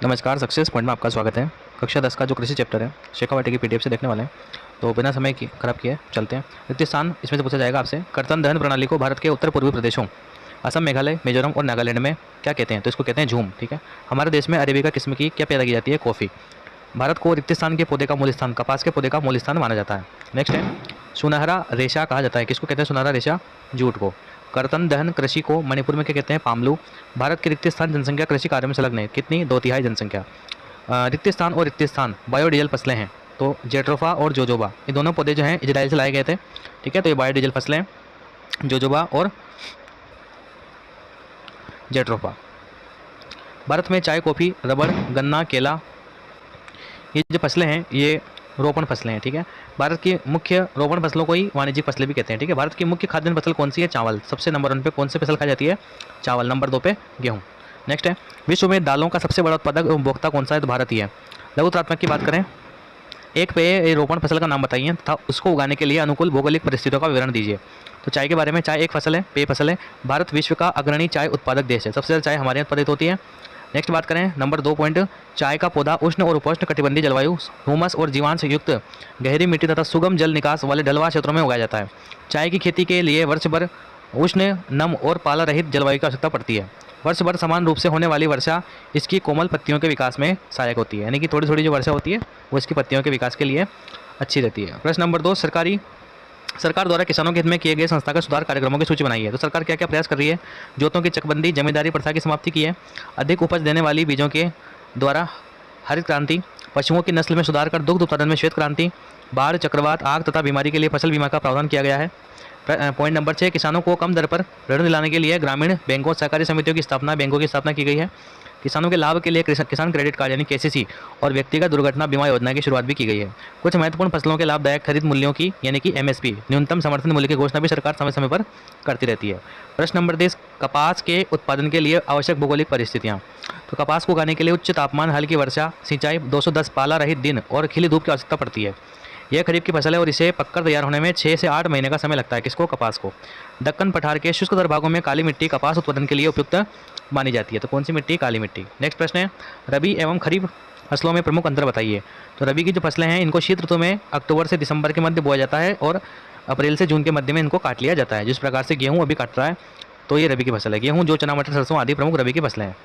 नमस्कार, success point में आपका स्वागत है। कक्षा 10 का जो कृषि चैप्टर है शेखावाटी की पीडीएफ से देखने वाले हैं। तो बिना समय की खराब किए चलते हैं। रिक्त स्थान इसमें से पूछा जाएगा आपसे, कर्तन दहन प्रणाली को भारत के उत्तर पूर्वी प्रदेशों असम, मेघालय, मिजोरम और नागालैंड में क्या कहते हैं? तो इसको कहते हैं झूम। ठीक है। हमारे देश में अरेबिका किस्म की क्या पैदा की जाती है? कॉफ़ी। भारत को रिक्त स्थान के पौधे का मूल स्थान, कपास के पौधे का मूल स्थान माना जाता है। नेक्स्ट है, सुनहरा रेशा कहा जाता है। किसको कहते हैं सुनहरा रेशा? जूट को। कर्तन दहन कृषि को मणिपुर में क्या कहते हैं? पामलू। भारत की रिक्त स्थान जनसंख्या कृषि कार्य में संलग्न है। कितनी? 2/3 जनसंख्या। रिक्त स्थान और रिक्त स्थान बायोडीजल फसलें हैं। तो जेट्रोफा और जोजोबा, ये दोनों पौधे जो हैं इजराइल से लाए गए थे। ठीक है। तो ये बायोडीजल फसलें हैं, जोजोबा और जेट्रोफा। भारत में चाय, कॉफ़ी, रबड़, गन्ना, केला, ये जो फसलें हैं ये रोपण फसलें हैं। ठीक है। भारत की मुख्य रोपण फसलों को ही वाणिज्यिक फसलें भी कहते हैं। ठीक है। भारत की मुख्य खाद्यान्न फसल कौन सी है? चावल। सबसे नंबर 1 पे कौन सी फसल खाई जाती है? चावल। नंबर 2 पे गेहूँ। नेक्स्ट है, विश्व में दालों का सबसे बड़ा उत्पादक एवं उपभोक्ता कौन सा है? तो भारत ही है। लघु प्राथमिक की बात करें, एक पेय रोपण फसल का नाम बताइए तथा उसको उगाने के लिए अनुकूल भौगोलिक परिस्थितियों का विवरण दीजिए। तो चाय के बारे में, चाय एक फसल है, पेय फसल है। भारत विश्व का अग्रणी चाय उत्पादक देश है। सबसे ज़्यादा चाय हमारे यहाँ उत्पादित होती है। नेक्स्ट बात करें, नंबर 2 पॉइंट, चाय का पौधा उष्ण और उपोष्ण कटिबंधीय जलवायु, ह्यूमस और जीवांश युक्त गहरी मिट्टी तथा सुगम जल निकास वाले ढलवां क्षेत्रों में उगाया जाता है। चाय की खेती के लिए वर्ष भर उष्ण, नम और पाला रहित जलवायु की आवश्यकता पड़ती है। वर्ष भर समान रूप से होने वाली वर्षा इसकी कोमल पत्तियों के विकास में सहायक होती है। यानी कि थोड़ी थोड़ी जो वर्षा होती है वो इसकी पत्तियों के विकास के लिए अच्छी रहती है। प्रश्न नंबर 2, सरकार द्वारा किसानों के हित में किए गए संस्था का सुधार कार्यक्रमों की सूची बनाई है। तो सरकार क्या क्या प्रयास कर रही है? जोतों की चकबंदी, जमींदारी प्रथा की समाप्ति की है, अधिक उपज देने वाली बीजों के द्वारा हरित क्रांति, पशुओं की नस्ल में सुधार कर दुग्ध उत्पादन में श्वेत क्रांति, बाढ़, चक्रवात, आग तथा बीमारी के लिए फसल बीमा का प्रावधान किया गया है। पॉइंट नंबर 6, किसानों को कम दर पर ऋण दिलाने के लिए ग्रामीण बैंकों, सहकारी समितियों की स्थापना, बैंकों की स्थापना की गई है। किसानों के लाभ के लिए किसान क्रेडिट कार्ड यानी केसीसी और व्यक्तिगत दुर्घटना बीमा योजना की शुरुआत भी की गई है। कुछ महत्वपूर्ण फसलों के लाभदायक खरीद मूल्यों की यानी कि एमएसपी, न्यूनतम समर्थन मूल्य की घोषणा भी सरकार समय समय पर करती रहती है। प्रश्न नंबर 10, कपास के उत्पादन के लिए आवश्यक भौगोलिक परिस्थितियाँ। तो कपास को उगाने के लिए उच्च तापमान, हल्की वर्षा, सिंचाई, 210 पाला रहित दिन और खिली धूप की आवश्यकता पड़ती है। यह खरीफ की फसल है और इसे पककर तैयार होने में 6 से 8 महीने का समय लगता है। किसको? कपास को। दक्कन पठार के शुष्क भागों में काली मिट्टी कपास उत्पादन के लिए उपयुक्त मानी जाती है। तो कौन सी मिट्टी? काली मिट्टी। नेक्स्ट प्रश्न है, रबी एवं खरीफ फसलों में प्रमुख अंतर बताइए। तो रबी की जो फसलें हैं इनको शीत ऋतु में अक्टूबर से दिसंबर के मध्य बोया जाता है और अप्रैल से जून के मध्य में इनको काट लिया जाता है। जिस प्रकार से गेहूँ अभी काट रहा है तो ये रबी की फसल है। गेहूँ, जो, चना, मटर, सरसों आदि प्रमुख रबी की फसलें हैं।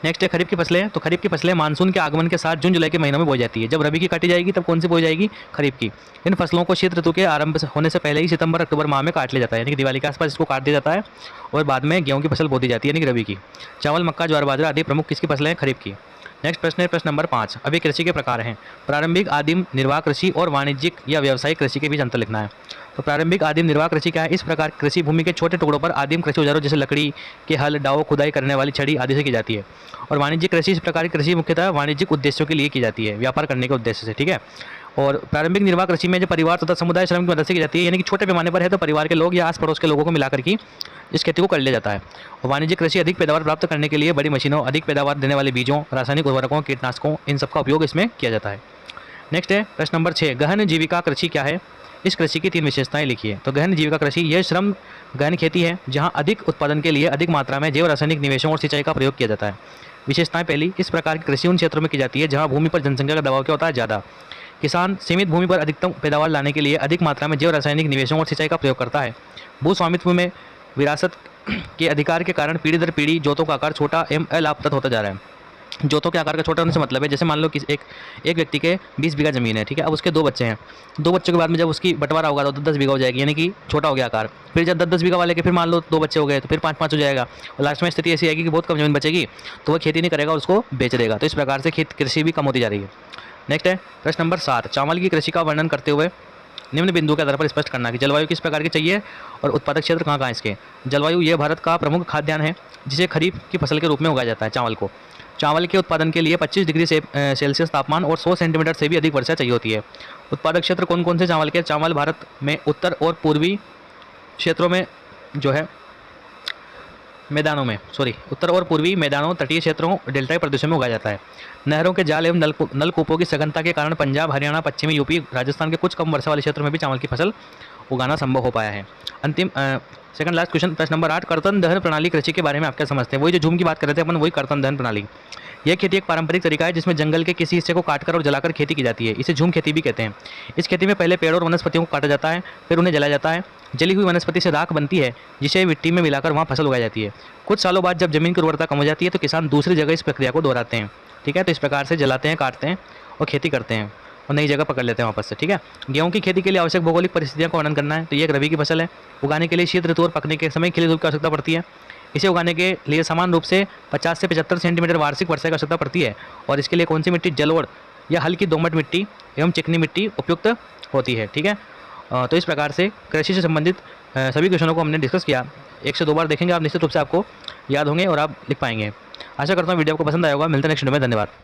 नेक्स्ट है खरीफ की फसलें। तो खरीफ की फसलें मानसून के आगमन के साथ जून जुलाई के महीनों में बोई जाती है। जब रबी की काटी जाएगी तब कौन सी बोई जाएगी? खरीफ की। इन फसलों को शीत ऋतु के आरंभ होने से पहले ही सितंबर अक्टूबर माह में काट लिया जाता है, यानी कि दिवाली के आसपास इसको काट दिया जाता है और बाद में गेहूं की फसल बो दी जाती है, यानी कि रबी की। चावल, मक्का, ज्वार, बाजरा आदि प्रमुख किसकी फसलें हैं? खरीफ की। नेक्स्ट प्रश्न है प्रश्न नंबर 5, अभी कृषि के प्रकार हैं। प्रारंभिक, आदिम, निर्वाह कृषि और वाणिज्यिक या व्यावसायिक कृषि के बीच अंतर लिखना है। तो प्रारंभिक, आदिम, निर्वाह कृषि क्या है? इस प्रकार कृषि भूमि के छोटे टुकड़ों पर आदिम कृषि औजारों जैसे लकड़ी के हल, डाव, खुदाई करने वाली छड़ी आदि से की जाती है। और वाणिज्यिक कृषि, इस प्रकार की कृषि मुख्यतः वाणिज्यिक उद्देश्यों के लिए की जाती है, व्यापार करने के उद्देश्य से। ठीक है। और प्रारंभिक निर्वाह कृषि में जो परिवार तथा समुदाय श्रम की मदद से की जाती है, यानी कि छोटे पैमाने पर है तो परिवार के लोग या आस पड़ोस के लोगों को मिलाकर की इस खेती को कर लिया जाता है। और वाणिज्यिक कृषि अधिक पैदावार प्राप्त करने के लिए बड़ी मशीनों, अधिक पैदावार देने वाले बीजों, रासायनिक उर्वरकों, कीटनाशकों, इन सब का उपयोग इसमें किया जाता है। नेक्स्ट है प्रश्न नंबर 6, गहन जीविका कृषि क्या है? इस कृषि की 3 विशेषताएं लिखिए। तो गहन जीविका कृषि यह श्रम गहन खेती है जहां अधिक उत्पादन के लिए अधिक मात्रा में जैव रासायनिक निवेशों और सिंचाई का प्रयोग किया जाता है। विशेषताएं पहली, इस प्रकार की कृषि उन क्षेत्रों में की जाती है जहां भूमि पर जनसंख्या का दबाव क्या होता है? ज़्यादा। किसान सीमित भूमि पर अधिकतम पैदावार लाने के लिए अधिक मात्रा में जैव रासायनिक निवेशों और सिंचाई का प्रयोग करता है। भू स्वामित्व में विरासत के अधिकार के कारण पीढ़ी दर पीढ़ी जोतों का आकार छोटा एवं अलाभप्रद होता जा रहा है। जोतों के आकार का छोटा होने से मतलब है, जैसे मान लो कि एक व्यक्ति के 20 बीघा जमीन है। ठीक है। अब उसके 2 बच्चे हैं। 2 बच्चों के बाद में जब उसकी बंटवारा होगा तो 10 बीघा हो जाएगी, यानी कि छोटा हो गया आकार। फिर जब 10 बीघा वाले के फिर मान लो 2 बच्चे हो गए तो फिर 5-5 हो जाएगा और लास्ट में स्थिति ऐसी आएगी कि बहुत कम जमीन बचेगी तो वह खेती नहीं करेगा और उसको बेच देगा। तो इस प्रकार से कृषि भी कम होती जा रही है। नेक्स्ट है प्रश्न नंबर 7, चावल की कृषि का वर्णन करते हुए निम्न बिंदु के आधार पर स्पष्ट करना कि जलवायु किस प्रकार की चाहिए और उत्पादक क्षेत्र कहाँ कहाँ इसके। जलवायु, ये भारत का प्रमुख खाद्यान्न है जिसे खरीफ की फसल के रूप में उगाया जाता है। चावल को, चावल के उत्पादन के लिए 25 डिग्री सेल्सियस तापमान और 100 सेंटीमीटर से भी अधिक वर्षा चाहिए होती है। उत्पादक क्षेत्र कौन कौन से चावल के? चावल भारत में उत्तर और पूर्वी क्षेत्रों में जो है उत्तर और पूर्वी मैदानों, तटीय क्षेत्रों, डेल्टाई प्रदेशों में उगाया जाता है। नहरों के जाल एवं नलकूपों की सघनता के कारण पंजाब, हरियाणा, पश्चिमी यूपी, राजस्थान के कुछ कम वर्षा वाले क्षेत्रों में भी चावल की फसल उगाना संभव हो पाया है। अंतिम सेकंड लास्ट क्वेश्चन, प्रश्न नंबर 8, कर्तन दहन प्रणाली कृषि के बारे में आप क्या समझते हैं? वही जो झूम की बात कर रहे थे अपन, वही कर्तन दहन प्रणाली। यह खेती एक पारंपरिक तरीका है जिसमें जंगल के किसी हिस्से को काटकर और जलाकर खेती की जाती है। इसे झूम खेती भी कहते हैं। इस खेती में पहले पेड़ और वनस्पतियों को काटा जाता है, फिर उन्हें जलाया जाता है। जली हुई वनस्पति से राख बनती है जिसे मिट्टी में मिलाकर वहाँ फसल उगाई जाती है। कुछ सालों बाद जब जमीन की उर्वरता कम हो जाती है तो किसान दूसरी जगह इस प्रक्रिया को दोहराते हैं। ठीक है, तो इस प्रकार से जलाते हैं, काटते हैं और खेती करते हैं और नई जगह पकड़ लेते हैं वापस से। ठीक है, गेहूं की खेती के लिए आवश्यक भौगोलिक परिस्थितियों का वर्णन करना है। तो ये एक रबी की फसल है। उगाने के लिए शीत ऋतु और पकने के समय खिली धूप की आवश्यकता पड़ती है। इसे उगाने के लिए समान रूप से 50 से 75 सेंटीमीटर वार्षिक वर्षा की आवश्यकता पड़ती है। और इसके लिए कौन सी मिट्टी, जलोढ़ या हल्की दोमट मिट्टी एवं चिकनी मिट्टी उपयुक्त होती है। ठीक है, तो इस प्रकार से कृषि से संबंधित सभी क्वेश्चनों को हमने डिस्कस किया। 1 से 2 बार देखेंगे आप, निश्चित रूप से आपको याद होंगे और आप लिख पाएंगे। आशा करता हूँ वीडियो आपको पसंद आया होगा। मिलते हैं नेक्स्ट वीडियो में। धन्यवाद।